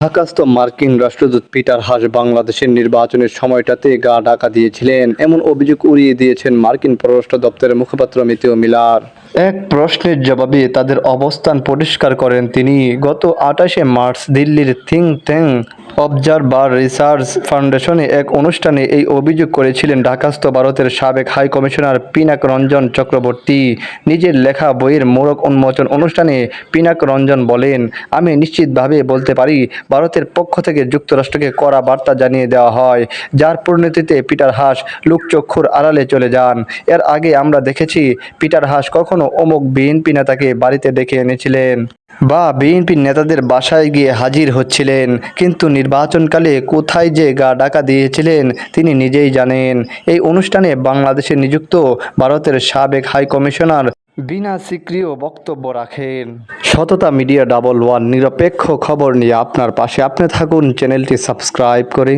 ঢাকাস্থ মার্কিন রাষ্ট্রদূত Peter Haas বাংলাদেশের নির্বাচনের সময়টাতে গা ঢাকা দিয়েছিলেন এমন অভিযোগ উড়িয়ে দিয়েছেন মার্কিন পররাষ্ট্র দপ্তরের মুখপাত্র ম্যাথিউ মিলার। এক প্রশ্নের জবাবে তাদের অবস্থান পরিষ্কার করেন তিনি। গত 28শে মার্চ দিল্লির থিঙ্ক ট্যাঙ্ক অবজারভার রিসার্চ ফাউন্ডেশনে এক অনুষ্ঠানে এই অভিযোগ করেছিলেন ঢাকাস্থ ভারতের সাবেক হাই কমিশনার পিনাক রঞ্জন চক্রবর্তী। নিজের লেখা বইয়ের মোড়ক উন্মোচন অনুষ্ঠানে পিনাক রঞ্জন বলেন, আমি নিশ্চিতভাবে বলতে পারি ভারতের পক্ষ থেকে যুক্তরাষ্ট্রকে কড়া বার্তা জানিয়ে দেওয়া হয়, যার পরিণতিতে পিটার হাস লোকচক্ষুর আড়ালে চলে যান। এর আগে আমরা দেখেছি পিটার হাস কখনো অমুক বিএনপি নেতাকে বাড়িতে ডেকে এনেছিলেন বা বিএনপি নেতাদের বাসায় গিয়ে হাজির হচ্ছিলেন, কিন্তু নির্বাচনকালে কোথায় যে গা ঢাকা দিয়েছিলেন তিনি নিজেই জানেন। এই অনুষ্ঠানে বাংলাদেশে নিযুক্ত ভারতের সাবেক হাই কমিশনার বিনা সিকরিও বক্তব্য রাখেন। সততা মিডিয়া 11 নিরপেক্ষ খবর নিয়ে আপনার পাশে। আপনি থাকুন চ্যানেলটি সাবস্ক্রাইব করে।